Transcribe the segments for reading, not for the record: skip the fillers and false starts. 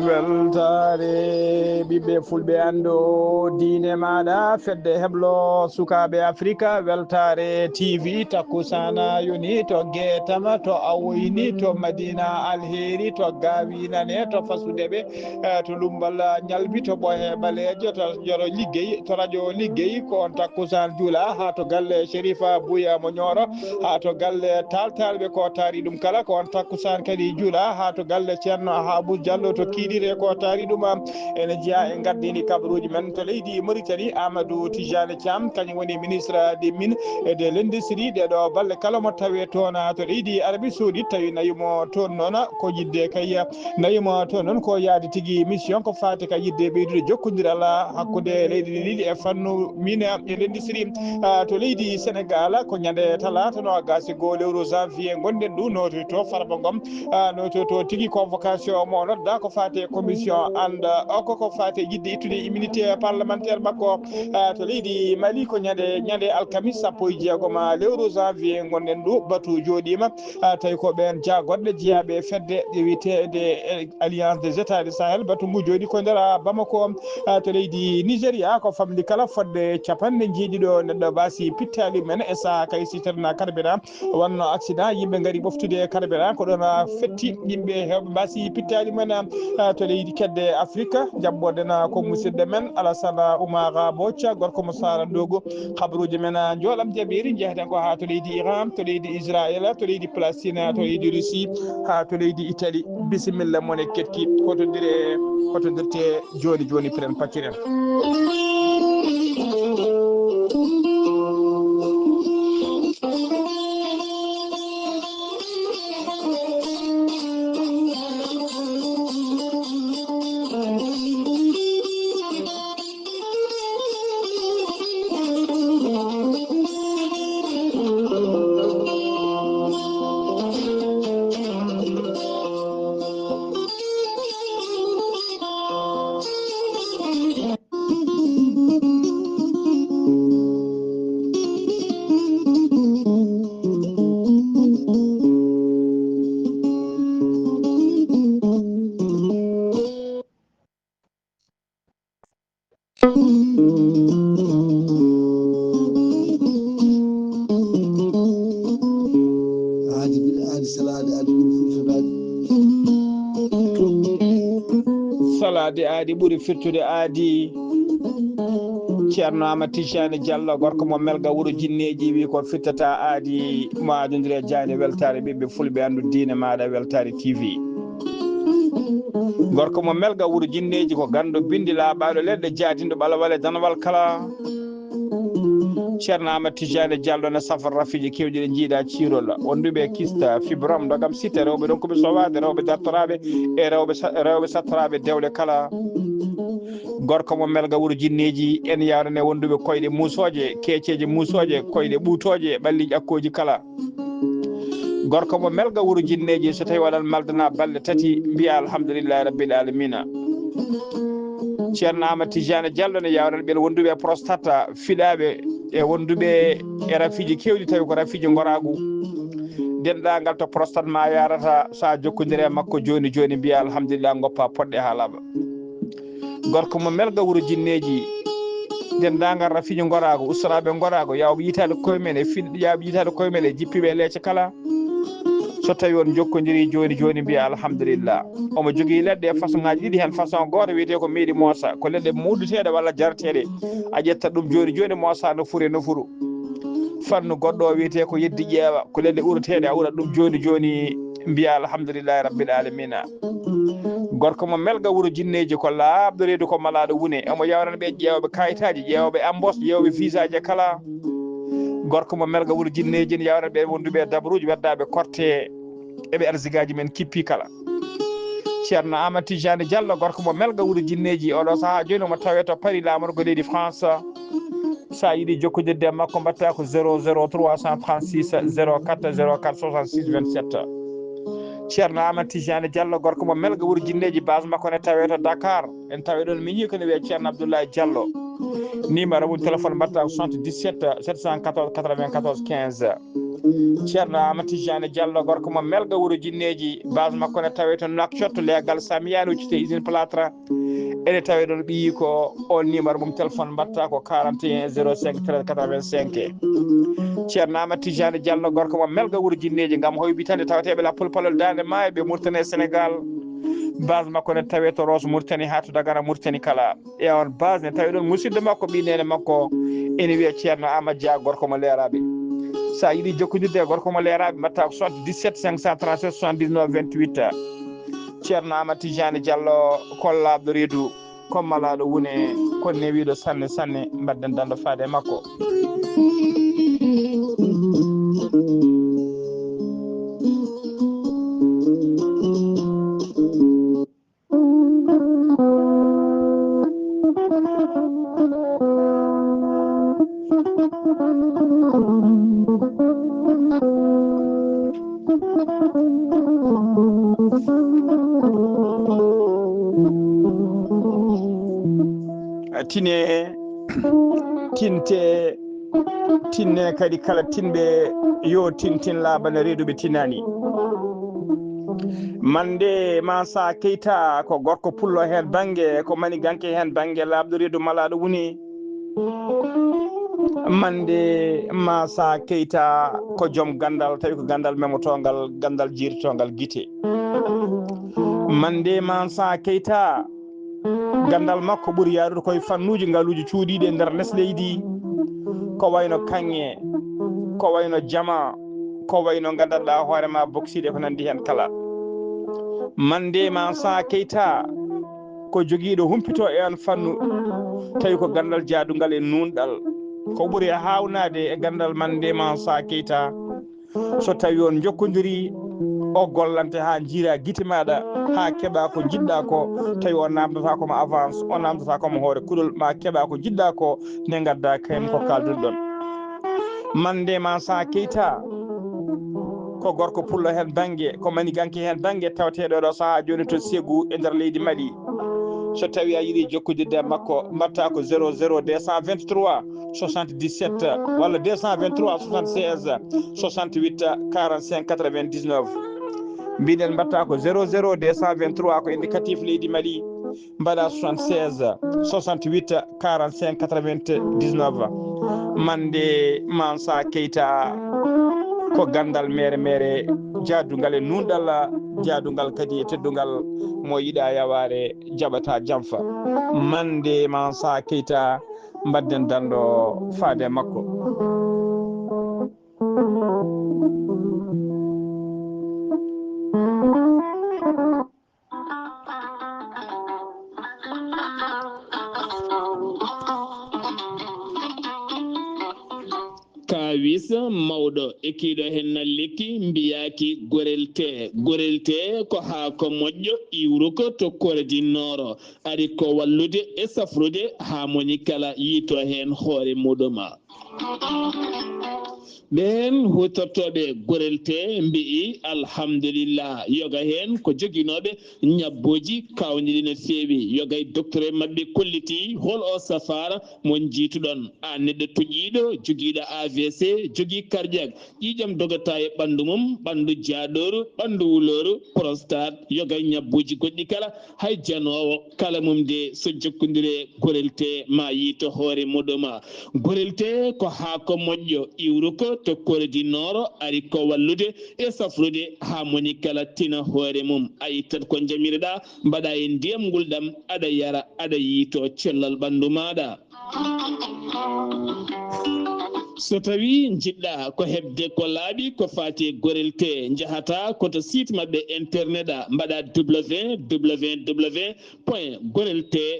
weltare ɓiɓɓe fulɓe ando diine maɗa fedde heblo sukaɓe africa weltare tv takkusana yoni to guetama to awoyni to madina alheri to gawinane to fasudeɓe to lumbal ñalbi to ɓoye balejo to joro liggey to radio liggey ko on takkusan juula ha to galle shérifa bouya mo ñoro ha to galle taltalɓe ko taari ɗum kala ko on takkusan kadi juula ha to galle ceerno habou diallo to kiiɗire ko taari ɗum ene jeeya e gardini kabaruji men to leydi Mauritanie Amadou Tijani Thiam kañum woni ministre des mines et de l'industrie ɗeɗo balle kala mo tawe toon to leydi Arabie Saoudite tawi nayimo toon noon ko yidde kay nayimo toon noon ko yaade tigui mission ko fati ka yidde ɓeydude jokkodiral hakkude leydi ɗiɗi e fannu mine e l'industrie to leydi Sénégal ko ñande talata no gasi go lewru janvier gonɗen ɗu noti to Farba Ngom noti to tigui convocation mo nodda ko fate commission anda o koko fate yidde ittude immunité parlementaire makko to leydi Mali ko ñande alkamis sappo e jeegom lewru janvier gonɗen ɗu batu joɗima tawi ko ɓen jagoɗɗe jeeyaɓe fedde wiyetede alliance des états du Sahel batu ngu jooɗi ko nder Bamako to leydi Nigéria ko famdi kala fodde capanɗe jeeɗiɗo neɗɗo basi pittali men e saaha kay siterna carburant wonno accident yimɓe gaari ɓoftude carburant ko ɗon fetti yimɓe hewɓe mbasi pittali men to leydi kedde Afrique jabboɗen ko musidɗo men Alassane Oumar Bocca gorko mo Sara Dogo habaruji men jooɗam jaɓiri jeeyaten ko ha to leydi Iran to leydi Israël to leydi Palestine to leydi Russie ha to leydi Italie bisimilla mon e ketki hotodirte joni pren pacciren salade aadi ɓuuri firtude aadi ceerno Amadou Tijani Diallo gorko mo melga wuuro jinneji wi ko fittata aadi mo adodire Diani weltare ɓiɓɓe fulɓe andu diine maɗa weltare TV gorko mo melga wuuro jinneji ko gando bindi laaɓaɗo leɗɗe jaadindo ɓalawale danwal kala ceerno Amadou Tijani Diallo ne safar rafiji kewɗi ɗe jiiɗa cirol wonduɓe kista fibrom dogam site rewɓe ɗon koɓe sowade rewɓe dartoraɓe e rewɓe sattoraɓe dewle kala gorko mo melga wuuro jinneji en yawnane wonduɓe koyɗe musoje keeceje musoje koyɗe ɓuutoje ɓalliji akkoji kala gorko mo melga wuuro jinneji so tawi waɗan maldana balɗe tati mbiya alhamdulillahi rabbil alamina ceerno Amadou Tijani Diallo ne yawnan ɓen wonduɓe prostate fiɗaɓe e wonduɓe e rafiji kewɗi tawi ko rafiji goragu denɗagal to prostate ma yarata sa jokkodiri e makko joni mbiya alhamdulillah goppa poɗɗe ha laaɓa gorko mo melga wuuro jinneji dendagal rafiji gorago ustaraɓe gorago yawɓe yitade koyemen e fiɗɗi yawɓe yitade koyemen e jippiɓe leecce kala so tawi on jokkodiri joni mbiya alhamdulillah omo jogui leɗɗe e façon ngaji ɗiɗi hen façon goto wiyete ko meeɗi moosa ko leɗɗe muduteɗe walla jarateɗe a ƴettat ɗum joni moosa nofuru fannu goɗɗo o wiyete ko yeddi ƴeewa ko leɗɗe ureteɗe a urat ɗum joni mbiya alhamdulillahi rabbil alamina gorko mo melga wuuro jinneji ko laaɓɗo reedu ko malaɗo wune omo yawnan ɓe ƴeewɓe kayitaji ƴeewɓe embos ƴeewɓe visa je kala gorko mo melga wuuro jinneji ne yawnan ɓe wonduɓe dabruji weddaɓe korte eɓe arsigaji men kippi kala ceerno Amadou Tijani Diallo gorko mo melga wuuro jinneji oɗo saaha joni omo tawe to Paris lamorgo leydi France sa yiiɗi jokkodirde makko mbatta ko 00 336 04 04 66 27 ceerno Amadou Tidiane Diallo gorko mo melga wuro jinneji base makko ne tawe to Dakar en tawi ɗon min yi ko ne wiye ceerno Abdoulaye Diallo numéro mum téléphone mbatta 77 714 94 15 ceerno Amadou Tidiane Diallo gorko mo melga wuro jinneji base makko ne tawe to Nouakchott legal Samiyane uccite usine Platra ene tawi ɗon ɓiyi ko on numéro mum téléphone mbatta ko 41 05 13 85 ceerno Amadou Tidiane Diallo gorko mo melga wuro jinneji gam hoybitande tawateɓe la pulpalol dande maayo ɓe Mauritanie Sénégal base makko ne tawi to Rosso Mauritanie ha to Dagana Mauritanie kala e on base ne tawi ɗon musidɗo makko ɓinene makko ene wiya ceerno Amadou Dia gorko mo leeraɓe sa yiiɗi jokkodirde e gorko mo leeraɓe mbatta ko 77 537 79 28 ceerno Amadou Tidiane Diallo kollaɓɗo reedu kommalaɗo wone kono ne wiɗo sanne sanne mbadden dando faade makko tine tinte tinne kadi kala tinɓe yo tintin laabana reeduɓe tinani mande Mansa Keita ko gorko pullo hen banggue ko mani ganke hen banggue labɗo reedu malaɗo woni mande Mansa Keita ko joom gandal tawi ko gandal memotogal gandal jirtogal guite mande Mansa Keita gandal makko ɓuuri yarude koye fannuji ngaluji cuuɗiɗi e nder less leydi ko wayno kanŋe ko wayno jama ko wayno gandanɗa hoorema boksiɗe ko nandi hen kala mande Mansa Keita ko joguiɗo humpito e on fannu tawi ko gandal jaadugal e nunɗal ko ɓuuri hawnade e gandal mande Mansa Keita so tawi on jokkodiri o gollante ha jiira guite maɗa ha keeɓa ko jiɗɗa ko tawi o namdata komo avance o namdata komo hoore kuɗol ma keeɓa ko jiɗɗa ko nde gadda kayen ko kaldude ɗon mande Mansa Keita ko gorko pullo hen banggue ko mani ganke hen banggue tawateɗo ɗo saaha joni to Ségou e nder leydi Mali so tawi a yiiɗi jokkodirde makko mbatta ko 00 223 77 walla 223 76 68 45 99 mbiɗen mbatta ko 00 223 ko indicatif leydi Mali mbaɗa 76 68 45 99 mande Mansa Keita ko gandal mere jaadugal e nunɗal jaadugal kadi e teddugal mo yiɗa yaware jaɓata jamfa mande Mansa Keita mbadden dando faade makko kawis mawɗo ekkiɗo hen nalliki mbiyaki gorelte ko haako moƴƴo iwruko to Corée Nord ari ko wallude e safrude ha moni kala yiito hen hoore muɗuma ɓen hutortoɓe gorelte mbi'i alhamdulillah yoga hen ko joguinoɓe ñabboji kawniɗi no feewi yoga e docteur mabɓe kolliti hol o safara mon jiituɗon a neɗɗo toƴƴiɗo joguiɗo AVC jogui cardiaque ƴiƴam dogata e ɓandu mum ɓandu jaaɗoru ɓandu wuloru prostate yoga e ñabboji goɗɗi kala hay janowo kala mum de so jokkodire gorelte ma yiito hoore muɗuma gorelte ko haako moƴƴo iwruko to Corée Nord ari ko wallude e safrude ha moni kala tina hoore mum a yittat ko jamireɗa mbaɗa e ndiyam ngulɗam aɗa yara aɗa yiito cellal ɓandu maɗa so tawi jiɗɗa ko hebde ko laaɓi ko fati gorelte jahata koto site mabɓe internet mbaɗa www.gorelte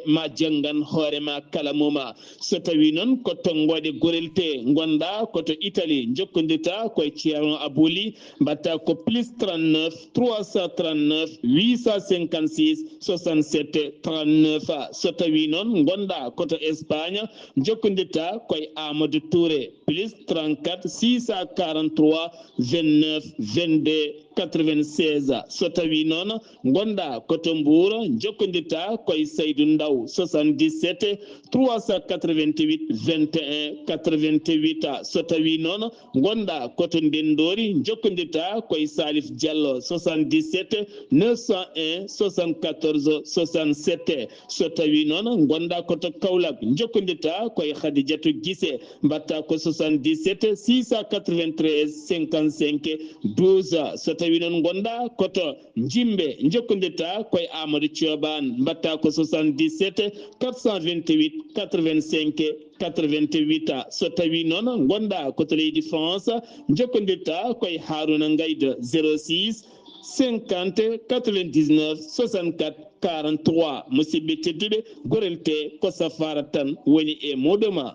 ma janggan hoorema kala muma so tawi noon ko tonggode gorelte gonɗa koto Italie jokkodirta koye ceerno Abouli mbatta ko plus 39 339 856 67 39 so tawi noon gonɗa koto Espagne jokkodirta koye Amadou Touré plus 34 643 29 22 96 so tawi noon gonɗa koto Mbour jokkodirta koye Saydou Ndaw 77 388 21 88 so tawi noon gonɗa koto Ndendori jokkodirta koye Salif Diallo 77 901 74 67 so tawi noon gonɗa koto Kaolack jokkodirta koye Khadijatou Guissé mbatta ko 77 693 55 12 so tawi noon gonɗa koto Jimbe jokkodirta koye Amadou Thioban mbatta ko 77 428 85 88 so tawi noon gonɗa koto leydi France jokkodirta koye Harouna Gaïda 06 50 99 64 43 musidɓe tedduɓe gorel te ko safara tan woni e moɗoma.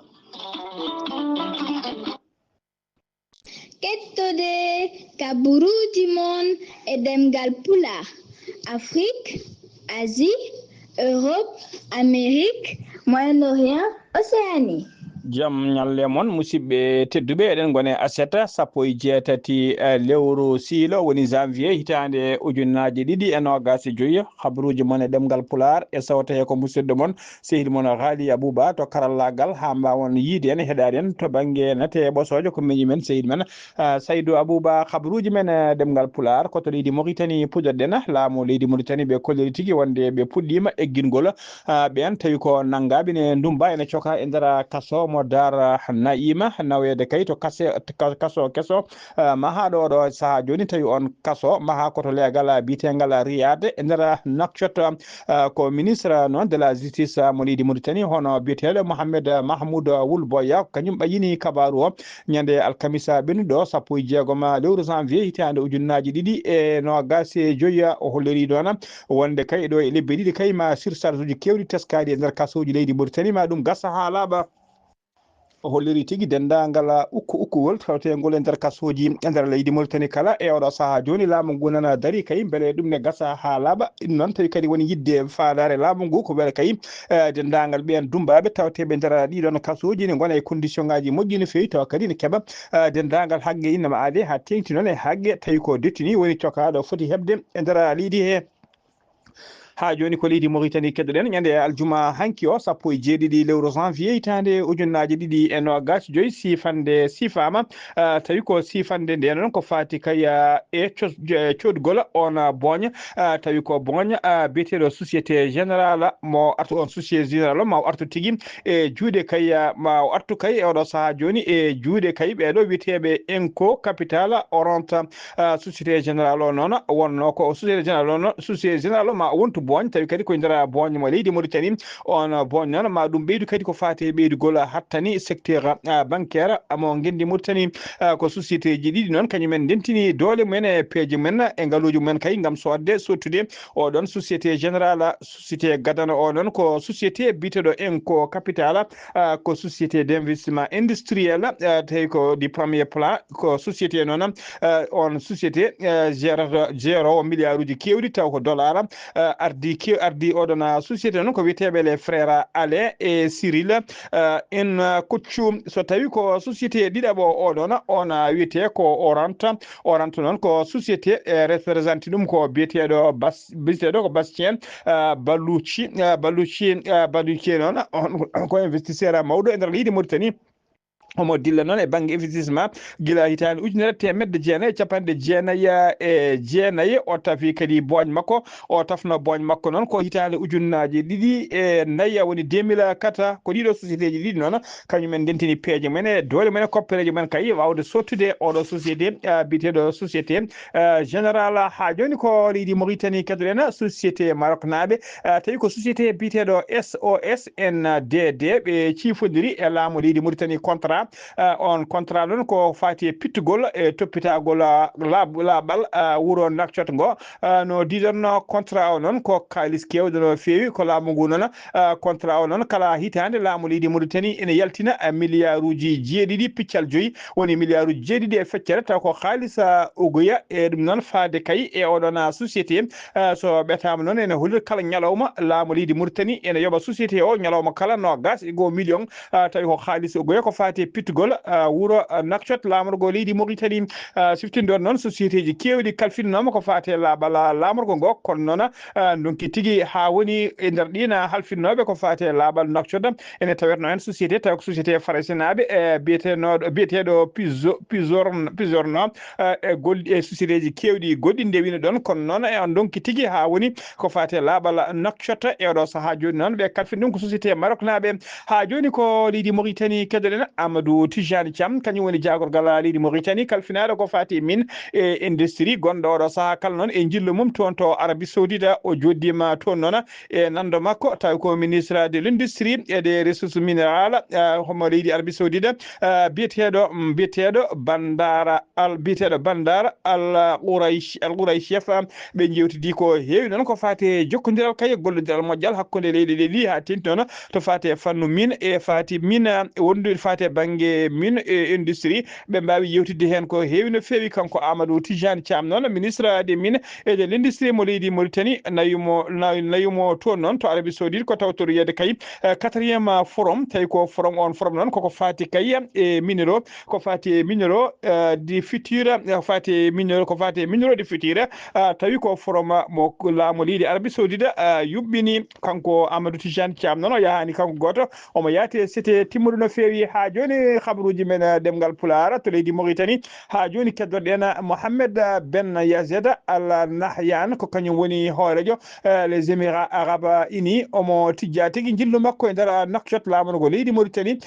Kettude kaburuji mon e demgal pulaar Afrique, Asie, Europe, Amérique, Moyen-Orient, Océanie. jam nyalle mon musidɓe tedduɓe eɗen gone aseta sappo e jeetati lewru siilo woni janvier hitande ujunnaje ɗiɗi e nogas e joyyi habaruji mon e ɗemgal pular e sawta he ko musidɗo mon sehil mon Haali Abouba to karallagal ha mbawon yiide en heɗade en to banggue nate ɓosojo ko meñi men sehil men Saydou Abouba habaruji men e ɗemgal pular koto leydi Mauritanie puɗɗoɗen laamu leydi Mauritanie ɓe kolliri tigui wonde ɓe puɗɗima eggingol ɓen tawi ko nanggaɓe ne ndumba ene coka e nder kaso mo Dar Naima nawede kay to kaso keso maha ɗo saha joni tawi on kaso maha koto legal bitegal Riyad e nder Nouakchott ko ministre non de la justice mo leydi Mauritanie hono biyeteɗo Mohamed Mahmoud Wul Boya kañum ɓayini kabaru o ñande alkamisa ɓennuɗo sappo e jeegom lewru janvier hitande ujunnaji ɗiɗi e nogas e joyyi o holliri ɗon wonde kay ɗo e lebbe ɗiɗi kay ma surcharge uji kewɗi teskadi e nder kasoji leydi Mauritanie ma ɗum gasa ha laaɓa o holliri tigui dendagal ukkugol tawtegol e nder kasoji e nder leydi Mauritanie kala e oɗo saaha joni laamu ngu nana dari kay beele ɗum ne gasa ha laaɓa ɗum noon tawi kadi woni yidde fadare laamu ngu ko beele kay dendagal ɓen dumbaɓe tawteɓe nder ɗiɗon kasoji ne gona e condition ngaji moƴƴi no fewi tawa kadi ne keeɓa dendagal haqqe innama aade ha tengti noon e haqqe tawi ko dettini woni cokaɗo foti hebde e nder leydi he ha joni ko leydi Mauritanie keddoɗen ñande aljuma hanki o sappo e jeeɗiɗi lewru janvier hitande ujunnaje ɗiɗi e nogas joyyi sifande sifama tawi ko sifande nde noon ko fati kay e coɗgol on boña tawi ko boña biyeteɗo société générale mo artu on société générale ma o artu tigui e juuɗe kay ma o artu kay e oɗo saaha joni e juuɗe kay ɓeɗo wiyeteɓe Enco Capital Orente société générale o noon wonno ko société générale o noon société générale o ma wontu boñ tawi kadi koye nder boñ mo leydi Mauritanie on boñ noon ma ɗum ɓeydu kadi ko fati ɓeydugol hattani secteur bancaire mo gendi Mauritanie ko société ji ɗiɗi noon kañumen dentini doole mumen e peeje men e ngaluji mumen kay gam sodde sottude oɗon société générale société gadana o noon ko société biteɗo Enco Capital ko société d'investissement industriel tawi ko du premier plan ko société noon on société gérowo milliard uji kewɗi taw ko dollar ardi oɗon société noon ko wiyeteɓe les frères Alain et Cyril en koccu so tawi ko société ɗiɗaɓo oɗon on wiyete ko Orente noon ko société représenté ɗum ko biyeteɗo ko Bastien Balouchi noon ko investisseur mawɗo e nder leydi Mauritanie omo dilla noon e banggue investissement guila hitande ujunere temedde jeenayyi capanɗe jeenayyi o tafi kadi boñ makko o tafno boñ makko noon ko hitande ujunnaji ɗiɗi e nayyi woni 2004 ko ɗiɗo société ji ɗiɗi noon kañumen dentini peeje men e doole men e koppereji men kay wawde sottude oɗo société biteɗo société général ha joni ko leydi Mauritanie keddoɗen société Maroc naɓe tawi ko société biteɗo SOS NDD ɓe cifodiri e laamu leydi Mauritanie contrat on contrat noon ko fati e pittugol e toppitagol laaɓal wuuro Nouakchott ngo no diɗonno contrat o noon ko kalis kewɗo no fewi ko laamu ngu noon contrat o noon kala hitande laamu leydi Mauritanie ene yaltina milliard uji jeeɗiɗi piccal joyyi woni milliard uji jeeɗiɗi e feccere taw ko haalisa ugoya e ɗum noon faade kay e oɗon société so ɓetama noon ene holliri kala ñalawma laamu leydi Mauritanie ene yoɓa société o ñalawma kala nogas e 1 million tawi ko haalis ugoya ko fati pittugol wuro Nouakchott lamorgo leydi Mauritanie siftinde non société ji kewɗi kalfinnoma ko fate laabal lamorgo ngo kono noon donki tigui ha woni e nder ɗina halfinnoɓe ko fate laabal Nouakchott ene tawetno hen société taw ko société faracinaɓe biyeteɗo pisorno e golli e société ji kewɗi goɗɗi ndewino ɗon kono noon e on donki tigui ha woni ko fate laabal Nouakchott e oɗo saaha joni noon ɓe kalfin ɗum ko société Maroc naɓe ha joni ko leydi Mauritanie kedoɗen Amadou Tijani Thiam kañum woni jagorgal leydi Mauritanie kalfinaɗo ko fati min e industrie gonɗo oɗo saaha kala noon e jillu mum toon to Arabie Saoudite o joddima toon noon e nando makko tawi ko ministre de l'industrie et des ressources minérales homo leydi Arabie Saoudite biyeteɗo Bandar al Qouraychef ɓe jewtidi ko heewi noon ko fate jokkodiral kay gollodiral moƴƴal hakkude leydi ɗi ha tenti noon to fate fannu min e fati min wondude fate banggue min e industrie ɓe mbawi yewtidde hen ko heewi no fewi kanko Amadou Tijani Thiam noon ministre des mines et de l'industrie mo leydi Mauritanie nayumo toon noon to Arabie Saoudite ko tawtoru yede kay 4e forum tawi ko forum noon koko fati kay e minero ko fati minero du futur ko fati minero du futur tawi ko forum mo laamu leydi Arabie Saoudite yuɓɓini kanko Amadou Tijani Thiam noon o yahani kanko goto omo yaati c'était timmuɗo no fewi ha joni habaruji men demgal Pulaar to leydi Mauritanie ha joni keddoɗen Mohamed Ben Yazed Al Nahyan ko kañum woni hoorejo les Émirats Arabes Unis omo tijja tigui jillu makko e nder Nouakchott laamugo leydi Mauritanie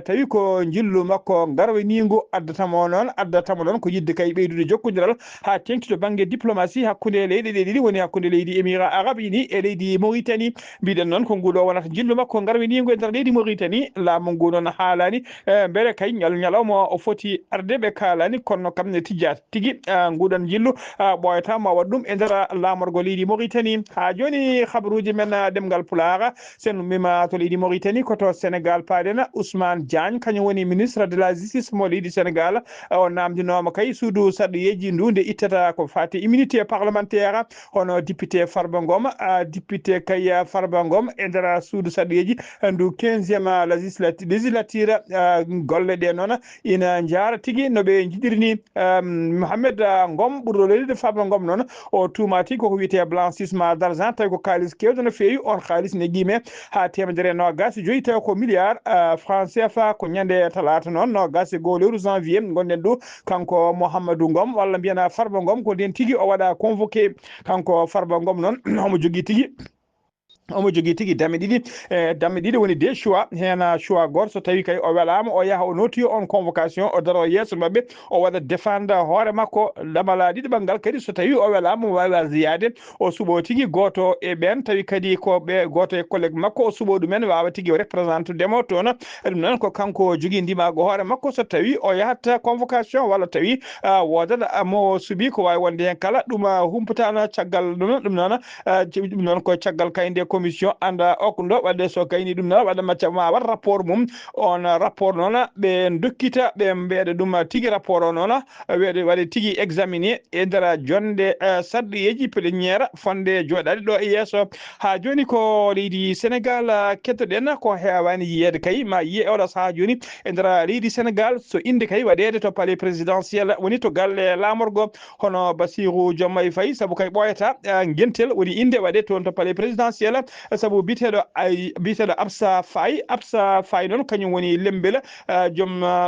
tawi ko jillu makko garwanigo addatamo noon ko yidde kay ɓeydude jokkodiral ha tengti to banggue diplomatie hakkude leyɗe ɗiɗi woni hakkude leydi Émirats Arabes Unis e leydi Mauritanie mbiɗen noon ko nguɗo wonata jillu makko garwanigo e nder leydi Mauritanie laamu ngu noon haalani beele kay ñalawma o foti arde ɓe kalani kono kam ne tijja tigui nguɗon jillu ɓoyata ma waɗ ɗum e nder laamorgo leydi Mauritanie ha joni habaruji men demgal Pulaar sen ummima to leydi Mauritanie koto Sénégal paaɗen Ousmane Diagne kañum woni ministre de la justice mo leydi Sénégal o namdinoma kay suudu sarɗiyeji ndu nde ittata ko fati immunité parlementaire hono député Farba Ngom e nder suudu sarɗiyeji ndu 15e législature golle ɗe noon ina jara tigui noɓe jiɗirini Mohamed Ngom ɓurɗo leydi Farba Ngom noon o tumati koko wiyete blanchissement d' argent tawi ko kalis kewɗo no fewi on halis ne guime ha 125 tawi ko milliard franc CFA ko ñande talata noon 22 lewru janvier gonɗen ɗo kanko Mouhamadou Ngom walla mbiyana Farba Ngom ko nden tigui o waɗa convoqué kanko Farba Ngom noon omo jogui tigui damme ɗiɗi woni des choix hen choix goto so tawi kay o welama o yaaha o notiyo on convocation o daro yesso mabɓe o waɗa défendre hoore makko ɗamala ɗiɗiɓal kadi so tawi o welama o wawi wasiyade o suuɓo tigui goto e ɓen tawi kadi ko ɓe goto e collégue makko o suuɓo ɗumen wawa tigui o représente demo toon ɗum noon ko kanko jogui ndimago hoore makko so tawi o yahat convocation walla tawi wodat mo suuɓi ko wawi wonde hen kala ɗum humpatano caggal ɗum noon ko caggal kayde commission anda okɗo wadde so kayni ɗum noon waɗa macca ma wat rapport mum on rapport noon ɓe dokkita ɓe mbeɗa ɗum tigui rapport o noon waɗe tigui examiné e nder jonde sarɗiyeji pléniére fonde joɗade ɗo e yesso ha joni ko leydi Sénégal kettoɗen ko hewani yiyede kay ma yiye oɗo saaha joni e nder leydi Sénégal so inde kay waɗede to palais présidentiel woni to galle lamorgo hono Bassirou Diomaye Faye saabu kay ɓoyata guentel woni inde waɗe toon to palais présidentiel saabu biteɗo Absa Faye noon kañum woni lembela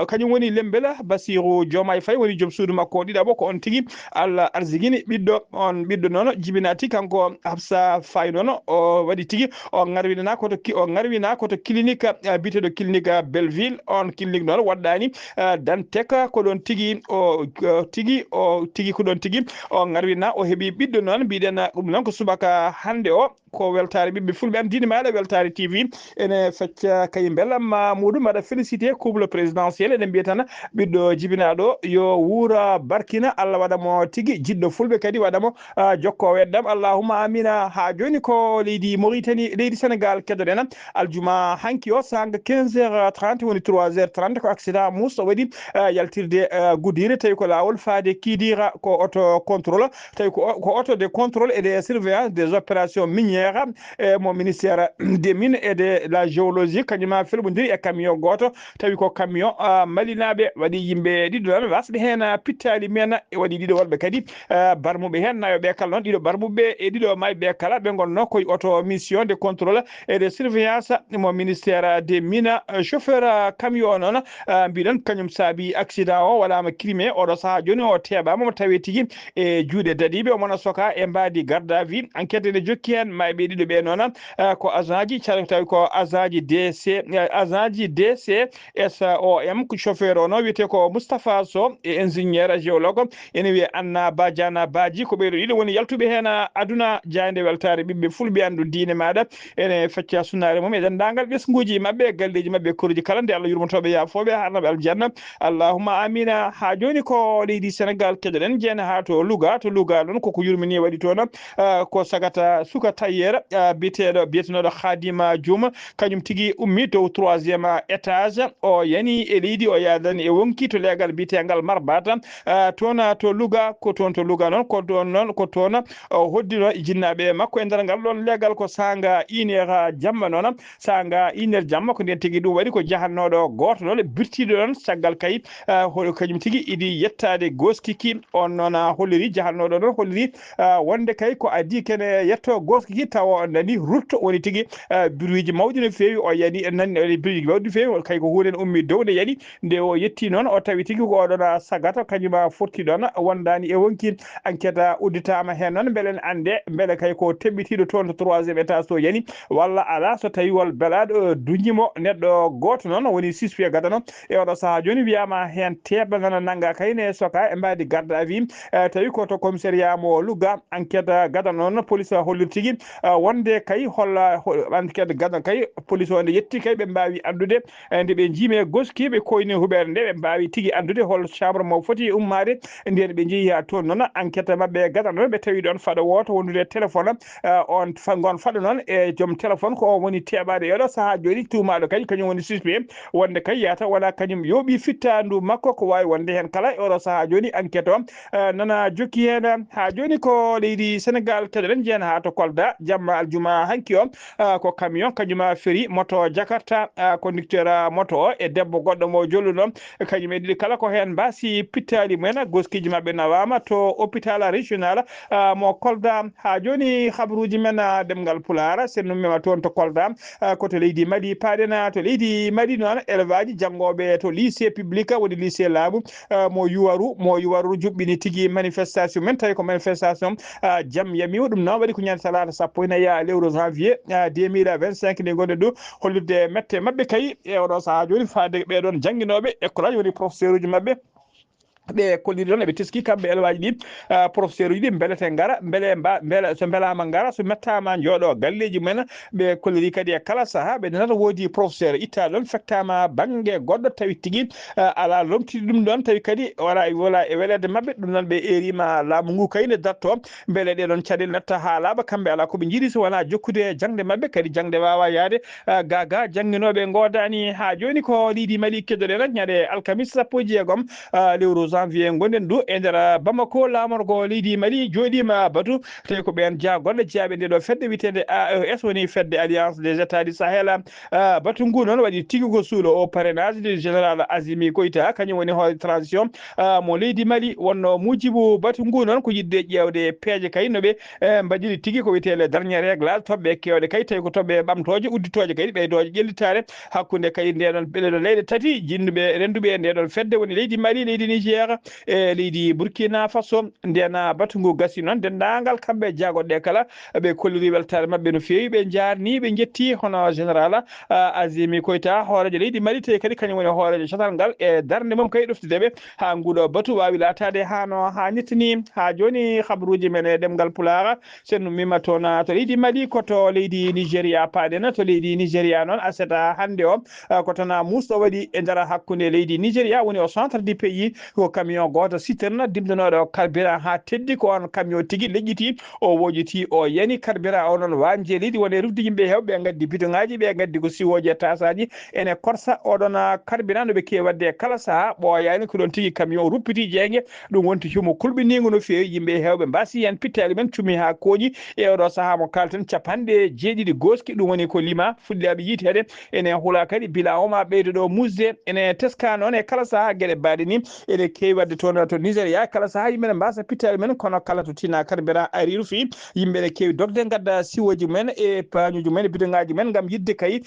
kañum woni lembela Bassirou Diomaye Faye woni joom suudu makko ɗiɗaɓo ko on tigui Allah arziguini ɓiɗɗo noon jibinati kanko Absa Faye noon o waɗi tigui o garwinana koto clinique biteɗo clinique Belleville on clinique noon waɗɗani Dantec ko ɗon tigui o garwina o heeɓi ɓiɗɗo noon mbiɗen ɗum noon ko subaka hande o ko weltare ɓiɓɓe fulɓe andini maɗa weltare TV ene fecca kay belamma muɗum aɗa félicité couple présidentiel eɗen mbiya tan ɓiɗɗo jibinaɗo yo wuura barkina Allah waɗamo tigui jiɗɗo fulɓe kadi waɗamo jokko weddam allahumma amina ha joni ko leydi Mauritanie leydi Sénégal keddoɗen aljuma hanki o sanga 15h30 woni 3h30 ko accident musto waɗi yaltirde Goudiri tawi ko lawol faade Kidira ko auto contrôle tawi ko auto de contrôle et de surveillance des opérations minières ingénieur mo ministère des mines et de la géologie kañuma felbodiri e camion goto tawi ko camion malinaɓe waɗi yimɓe ɗiɗo ɗon wasɓe hen pittali men e waɗi ɗiɗo wolɓe kadi barmuɓe hen nayoɓe kala noon ɗiɗo barmuɓe e ɗiɗo mayɓe kala ɓe gonno koye auto mission de contrôle et de surveillance mo ministère des mines chauffeur camion noon mbiɗon kañum saabi accident o waɗama crimé oɗo saaha joni o teɓama mo tawi tigui e juuɗe dadiɓe omona soka e mbadi garde à vue enquête ne jokki hen mayɓe ɗiɗo ɓe noon ko agent ji tawi ko agent ji DC SOM ko chauffeur o noon wiyete ko Moustapha Sow e ingénieur géologue ene wiye Anna Badiana Badji ko ɓeɗo ɗiɗo woni yaltuɓe hen aduna jayde weltare ɓiɓɓe fulɓe andu diine maɗa ene fecca sunnare mum e dendagal ɓesguji mabɓe galleji mabɓe koruji kala nde Allah yurmotoɓe yafoɓe harnaɓe aljanna allahumma amina. ha joni ko leydi Sénégal keɗoɗen jeena ha to Louga noon koko yurmini waɗi toon ko sagata suka tayyere biyetenoɗo Khadima Diouma kañum tigui ummi dow 3e étage o yani e leydi o yadani e wonki to leegal biyetegal Marbata toon to Louga ko toon to Louga noon ko toon hoddino jinnaɓe makko e nder ngal ɗon leegal ko sanga 1h jamma noon sanga 1h jamma ko nden tigui ɗum waɗi ko jahannoɗo goto noon birtiɗo ɗon caggal kayit hol kañum tigui iɗi yettade goskiki on noon holliri jahannoɗo ɗon holliri wonde kay ko adi kene yetto goskiki tawa nani rutto woni tigui biruji mawɗi no fewi o yani nani biruji mawɗi no fewi kay ko hunde ummi dow nde yani nde o yetti noon o tawi tigui ko oɗon sagata kañuma fotti ɗon wondani e wonki enquête udditama hen noon beelen ande beele kay ko teɓɓitiɗo toon to 3e étage to yani walla ala so tawi wol belaɗo duñimo neɗɗo goto noon woni suspect gadano e oɗo saaha joni wiyama hen teɓa nana nangga kayne soka e mbadi garde à vue tawi ko to commissariat mo Louga enquête gadano noon police hollir tigui wonde kay holla enquête gadano kay police o nde yetti kay ɓe mbawi andude nde ɓe jiime goskiɓe koyni huɓere nde ɓe mbawi tigui andude hol chambre mo foti ummade nden ɓe jeeyi ha toon noon enquête mabɓe gadano ɓe tawi ɗon faɗo woto wondude téléphone on gon faɗo noon e joom téléphone ko o woni teɓade e oɗo saaha joni tumaɗo kadi kañum woni suspect wonde kay yata wala kañum yooɓi fittandu makko ko wawi wonde hen kala e oɗo saaha joni enquête o nana jokki hen ha joni ko leydi Sénégal keɗoɗen jeena ha to Kolda jamma aljuma hanki o ko camion kañuma féri moto Jakarta conducteur moto o e debbo goɗɗo mo jolluɗon kañum e ɗiɗi kala ko hen mbasi pittali mumen goskiji mabɓe nawama to hôpital régional mo Kolda. ha joni habaruji men demgal Pulara sen nummima toon to Kolda koto leydi Mali paɗena to leydi Mali noon élevage janggoɓe to lycée public woni lycée Laaɓu mo Yuwaru juɓɓini tigui manifestation men tawi ko manifestation jaam yamiwo ɗum noon waɗi ko ñande talata 1 lewru janvier 2025 nde gonɗen ɗo hollirde mette mabɓe kay e oɗo saaha joni faade ɓeɗon jangguinoɓe école aji woni professeur uji mabɓe ɓe kolliri ɗon eɓe teski kamɓe élevage ɗi professeur uji ɗi beelete gara beele so beelama gara so mettama jooɗo galleji mumen ɓe kolliri kadi e kala saaha ɓe nana woodi professeur itta ɗon fektama banggue goɗɗo tawi tigui ala lomtiɗi ɗum ɗon tawi kadi wala e welede mabɓe ɗum noon ɓe erima laamu ngu kayne datto beele ɗeɗon caɗele natta ha laaɓa kamɓe ala koɓe jiiɗi so wona jokkude jangde mabɓe kadi jangde wawa yaade gaga jangguinoɓe godani. ha joni ko leydi Mali keddoɗen ñande alkamis 16 lewru janvier gonɗen ɗo e nder Bamako lamorgo leydi Mali joɗima batu tawi ko ɓen jagolɗe jeeyaɓe nde ɗo fedde witede AES woni fedde alliance des états du Sahel batu ngu noon waɗi tigui ko suulo o parrainage du général Azimi Goïta kañum woni hoore transition mo leydi Mali wonno mujibu batu ngu noon ko yidde ƴewde peeje kay noɓe mbaɗiri tigui ko wiyete les dernier réglage toɓɓe kewɗe kay tawi ko toɓɓe ɓamtoje udditoje kadi ɓeydoje ƴellitare hakkude kay ndeɗon ɓeɗo leyɗe tati jinduɓe renduɓe ndeɗon fedde woni leydi Mali leydi Niger e leydi Burkina Faso. ndena batu ngu gasi noon dendagal kamɓe jagoɗɗe kala ɓe kolliri weltare mabɓe no fewi ɓe jarni ɓe jetti hono général Azimi Koïta hoorejo leydi Mali tawi kadi kañum woni hoorejo catal ngal e darde mum kay ɗoftideɓe ha nguɗo batu wawi latade hano hannittani. ha joni habaruji men e ɗemgal Pulara sen mima toon to leydi Mali koto leydi Nigéria paɗena to leydi Nigéria noon aseta hande o ko tona musɗo waɗi e nder hakkude leydi Nigéria woni au centre du pays ko camion goto citerne dimdanoɗo carburant ha teddi ko on camion tigui leƴƴiti o wojiti o yani carburant o noon wanje leydi wone rufde yimɓe hewɓe gaddi bidon ngaji ɓe gaddi ko siwoji e tasaji ene korsa oɗon carburant no ɓe kewi wadde kala saaha ɓooyani ko ɗon tigui camion ruppiti jeegue ɗum wonti humo kulɓinigo no fewi yimɓe hewɓe mbasi hen pittali men cumi ha kooƴi e oɗo saaha mo kalten capanɗe jeeɗiɗi goski ɗum woni ko lima fuɗɗiɗaɓe yitede ene huula kadi bila oma ɓeydo ɗo musde ene teska noon e kala saaha gueɗe mbaɗe ni ene kewi wadde toon to Nigéria kala saaha yimɓe mbasa pittali men kono kala to tina carburant ari rufi yimɓe ne kewi dogde gadda siwoji men e pañuji men e bidongaji men gam yidde kay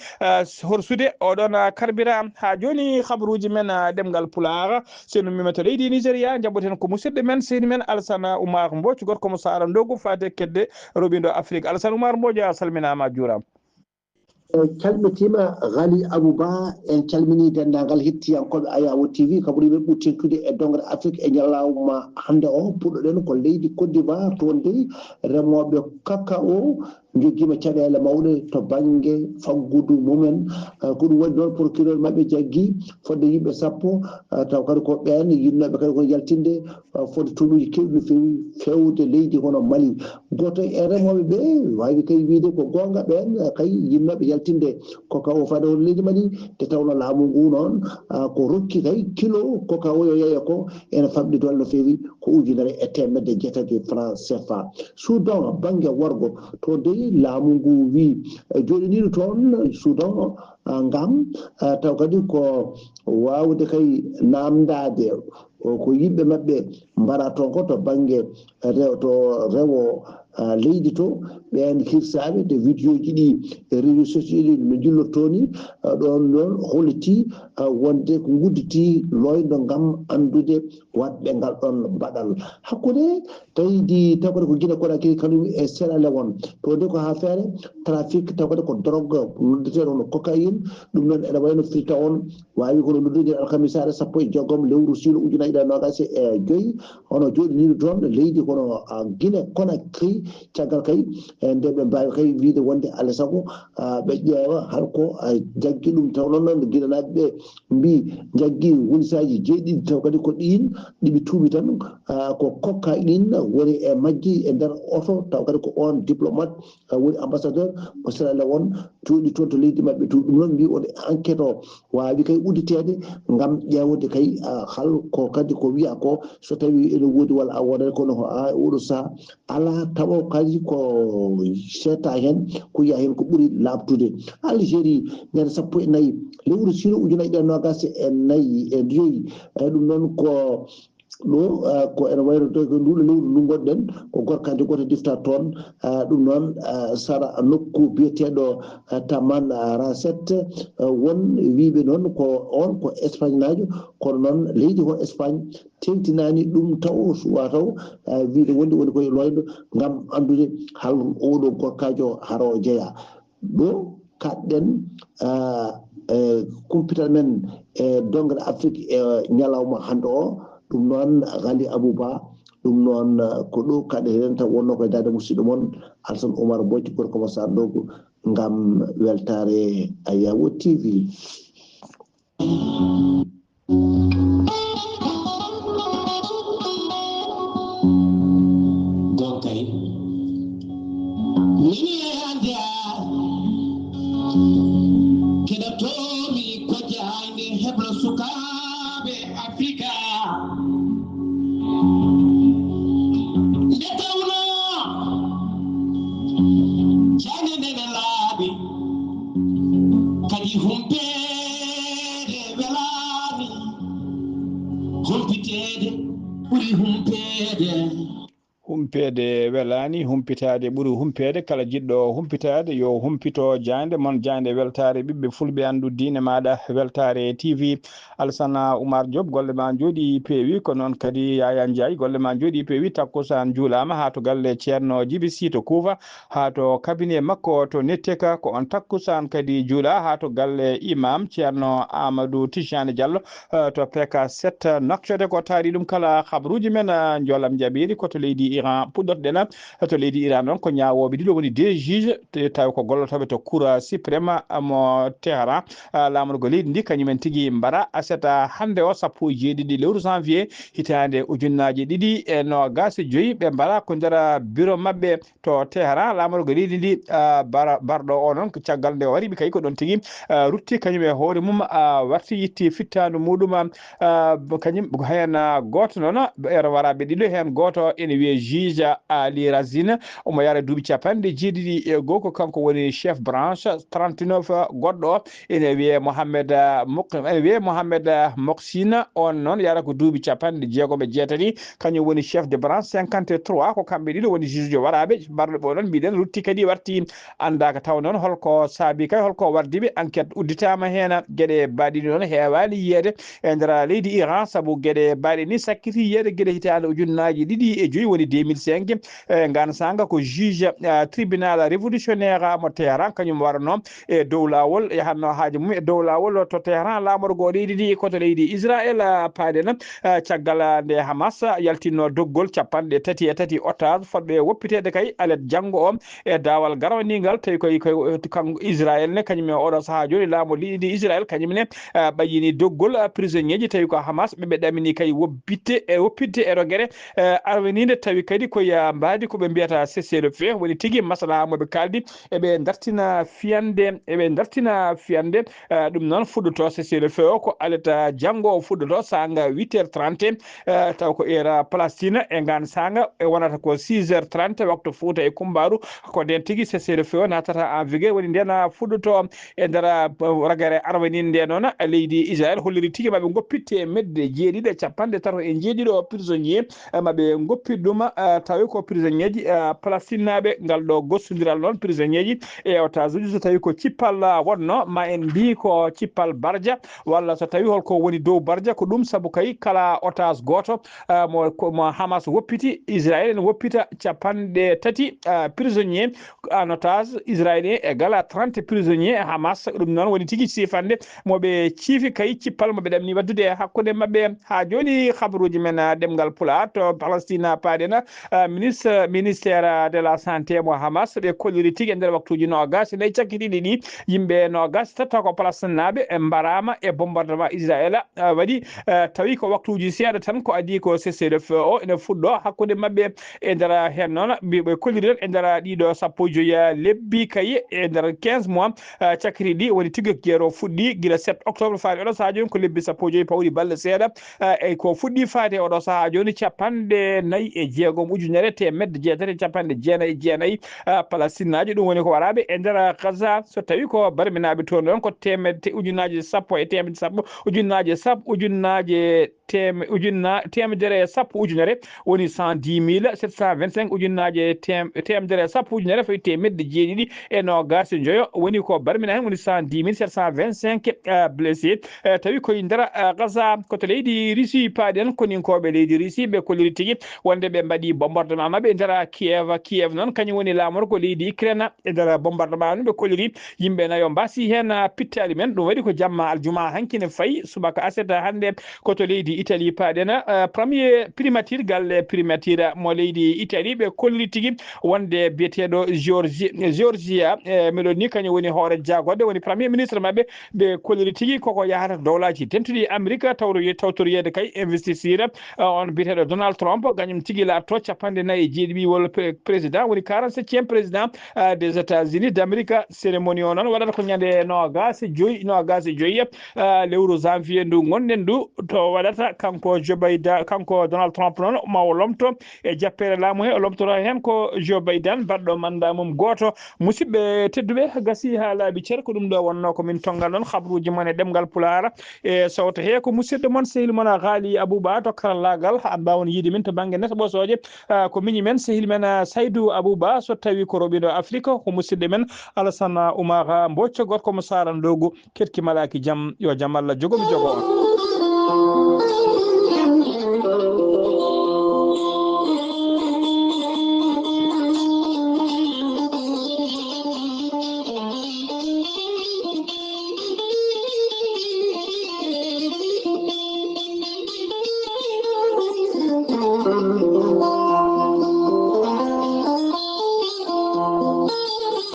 horsude oɗon carburant ha joni habaruji men ɗemgal Pulaar seno mimata leydi Nigéria jabboten ko musidɗo men seydi men Alassane Oumar Mbodj gorko mo Sara Ndogu fate kedde roɓindo Afrique Alassane Oumar Mbodj a salminama juurama calmitima Ghali Abouba en calmini dendagal hettiyankoɓe Ayawo TV kaɓuri ɓe ɓurtintude e dongre Afrique e ñalawma hande o puɗɗoɗen ko leydi Côte d'Ivoire toon dey remoɓe cacao joguima caɗele mawɗe to banggue faggudu mumen ko ɗum waɗi noon procureur mabɓe jaggui fodde yimɓe sappo taw kadi ko ɓen yinnoɓe kadi kono yaltinde fodde toɗuji kewɗi no fewi fewde leydi hono Mali goto e remoɓe ɓe wawi kay wiide ko gonga ɓen kay yinnoɓe yaltinde cacao fade hono leydi Mali te tawno laamu ngu noon ko rokki kay kilo cacao yo yeeya ko ene famɗi toon no fewi ko 1,8 francs CFA Soudan banggue worgo to dey laamu ngu wi joɗiniɗo toon Soudan ngam taw kadi ko wawde kay namdade ko yimɓe mabɓe mbara toon ko to banggue to rewo leydi to ɓen hirsaɓe de vidéo ji ɗi réseaux sociaux ɗi no jillotoni ɗon noon holliti wonde ko gudditi loydo gam andude watɓe ngal ɗon baɗal hakkude tawdi taw kadi ko Guinée Conakry kañum e Sierra Leone to de ko ha feere trafic taw kadi ko drogue noddeteɗo hono cocaïne ɗum noon ene wayno firta on wawi kono noddude alkamisare 15 lewru suula 2025 hono joɗiniɗo toon leydi kono Guinée Conakry caggal kay nde ɓe mbawi kay wiide wonde alay saago ɓe ƴeewa halko jaggi ɗum taw noon guiɗanaɓe ɓe mbi jaggi wolisaji jeeɗiɗi taw kadi ko ɗin ɗiɓe tuubi tan ko cocaïne woni e majji e nder oto taw kadi ko on diplomate woni ambassadeur o Sierra Leone tuuɗi toon to leydi mabɓe tuuɗi ɗum noon mbi on enquête o wawi kay udditede gam ƴewde kay halko kadi ko wiya ko so tawi ene woodi walla a wonani kono oɗo saaha ala tawa kadi ko setta hen ko yiya hen ko ɓuuri labtude Algérie ñande 14 lewru suula 2025 ɗum noon ko ɗo ko ene wayno to ko nduɗo lewru ndu gonɗen ko gorkade goto difta toon ɗum noon sara nokku biyeteɗo Taman Rasset won wiɓe noon ko on ko Espagne najo kono noon leydi ko Espagne tewtinani ɗum taw suwa taw wiide wonde woni koye loydo gam andude hal oɗo gorkajo haro jeeya ɗo kaɗɗen kumpital men e dongre Afrique e ñalawma hande o ɗum noon Ghali Abouba ɗum noon ko ɗo kaɗe hen taw wonno koye dade musidɗo moon Alassane Oumar Mbodj gorko mo Sara Ndogu gam weltare Ayawo TV gonkay keɗotomi ko jahande heblo sukaɓe Africa nde tawno jande ndene laaɓi kadi humpede welani humpitede ɓuuri humpede welani humpitade ɓuuri humpede kala jiɗɗo humpitade yo humpito jande mon jande weltare ɓiɓɓe fulɓe andu diine maɗa weltare TV Alassane Oumar Diop golle ma jooɗi peewi ko noon kadi Yaya Ndiaye golle ma jooɗi peewi takkusan juulama ha to galle ceerno Djiby Sy to Kouva ha to cabinet makko to Netteka ko on takkusan kadi juula ha to galle imam ceerno Amadou Tijani Diallo to PK 7 Nouakchott ko taari ɗum kala habaruji men jolam jaɓiri koto leydi Iran ma puɗɗorɗen to leydi Iran noon ko ñawoɓe ɗiɗo woni deux juge tawi ko gollotoɓe to cour suprême mo Téhéran laamugo leydi ndi kañumen tigui mbara aseta hande o 17 lewru janvier hitande ujunnaje 2025 ɓe mbara ko nder bureau mabɓe to Téhéran laamugo leydi ndi barɗo o noon ko caggal nde wari ɓe kay ko ɗon tigui rutti kañum e hoore mum warti yitti fittadu muɗum kañum hen goto noon ero waraɓe ɗiɗo hen goto ene wiye juge Ali Razine omo yara duuɓi capanɗe jeeɗiɗi e goho ko kanko woni chef branche 39 goɗɗo ene wiye Mohamed Moksina on noon yara ko duuɓi capanɗe jeegom e jeetati kañum woni chef de branche 53 ko kamɓe ɗiɗo woni juge jo waraɓe barɗo ɓo noon mbiɗen rutti kadi warti andaka taw noon holko saabi kay holko wardiɓe enquête udditama hen gueɗe baɗiɗi noon hewani yiyede e nder leydi Iran saabu gueɗe baɗi ni sakkiti yiyede gueɗe hitande ujunnaji 2 woni 2005 ngana sanga ko juge tribunal révolutionnaire mo Téhéran kañum warno e dow lawol yahanno haaji mum e dow lawol to Téhéran lamorgo leydi ndi koto leydi Israël paadena caggal nde Hamas yaltinno doggol 33 otage fodɓe woppitede kay alet janggo o e dawal garawnigal tawi koy kanko Israël ne kañum e oɗo saaha joni laamu leydi Israël kañumne ɓayini doggol prisonnier ji tawi ko Hamas ɓeɓe ɗamini kay woppidde ero gueɗe arwenide tawi kadi koye mbadi koɓe mbiyata cessez le feu woni tigui maslaha moɓe kaldi eɓe dartina fiyande ɗum noon fuɗɗoto cessez le feu o ko aleta janggo o fuɗɗoto sanga 8h30 taw ko heure Palestine e ngan sanga e wonata ko 6h30 waktu Fouta e Kumbaru ko nden tigui cessez le feu natata en vigueur woni nden fuɗɗoto e nder ragare arwaninde nde noon leydi Israël holliri tigui maɓe goppitte medde jeeɗiɗi e capanɗe tato e jeeɗiɗo prisonnier maɓe goppit ɗum tawi ko prisonnier ji Palestine naɓe ngal ɗo gossodiral noon prisonnier ji e otage uji so tawi ko cippal wonno ma en mbi ko cippal Bardia walla so tawi holko woni dow Bardia ko ɗum saabu kay kala otage goto mo Hamas woppiti Israël ne woppita 30 prisonnier en otage israélien e gala 30 prisonnier Hamas ɗum noon woni tigui sifande moɓe ciifi kay cippal moɓe ɗamni waddude e hakkude mabɓe ha joni habaruji men ɗemgal Pulaar to Palestine paadena ministére de la santé mo Hamas ɓe kolliri tigui e nder waktuji nogas nayi cakkitiɗi ɗi yimɓe nogas tatta ko Palestine naɓe e mbarama e bombardement Israël waɗi tawi ko waktuji seeɗa tan ko adi ko cessez le feu o ene fuɗɗo hakkude mabɓe e nder hen noon ɓe kolliri e nder ɗiɗo 15 lebbi kay e nder 15 mois cakkiti ɗi woni tigui gueero fuɗɗi guila 7 octobre faade oɗo saaha joni ko lebbi 15 pawɗi balɗe seeɗa e ko fuɗɗi faade oɗo saaha joni 46 ujunere temedde jeetati capanɗe jeenayyi e jeenayyi Palestine naji ɗum woni ko waraɓe e nder Gaza so tawi ko barminaɓe toon ɗon ko ujunaje sappo e temedde sappo temedere sappo ujunere woni 110 725 ujunaje temedere sappo ujunere fayi temedde jeeɗiɗi e nogas e joyo woni ko barmina hen woni 110 725 blessé tawi koye nder Gaza koto leydi Russie paaɗen koninkoɓe leydi Russie ɓe kolliri tigui wonde ɓe mbaɗi bombardement mabɓe e nder Kiev noon kañum woni lamor ko leydi Ukraine e nder bombardement ɓe kolliri yimɓe nayo mbasi hen pittali men ɗum waɗi ko jamma aljuma hankine fayi subaka aseta hande koto leydi Italie paaɗen premier primature galle primature mo leydi Italie ɓe kolliri tigui wonde biyeteɗo Giorgia Meloni kañum woni hoore jagoɗe woni premier ministre mabɓe ɓe kolliri tigui koko yahata dowlaji tentuɗi Amérique tawtoriyede kay investisseur on biyeteɗo Donald Trump kañum tigui latto 49 wol président woni 47e président des États-Unis d'Amérique cérémonie o noon waɗata ko ñande nogas e joyyi lewru janvier ndu gonɗen ndu to waɗata kanko Donald Trump noon mawo lomto e jappere laamu he o lomtoro hen ko Joe Biden baɗɗo mandat mum goto musidɓe tedduɓe gasi ha laaɓi ceer ko ɗum ɗo wonno komin tongal noon habaruji mon e ɗemgal Pulaar e sawto he ko musidɗo moon sehil moon Haali Abouba to karallagal ha mbawon yiide min to banggue neto ɓosoje ko miñi men sehil men Saydou Abouba so tawi ko roɓiɗo Afrique ko musidɗo men Alassane Oumar Mbocco gorko mo Sarandogu ketki malaki jaam yo jaam Allah jogomi jogo on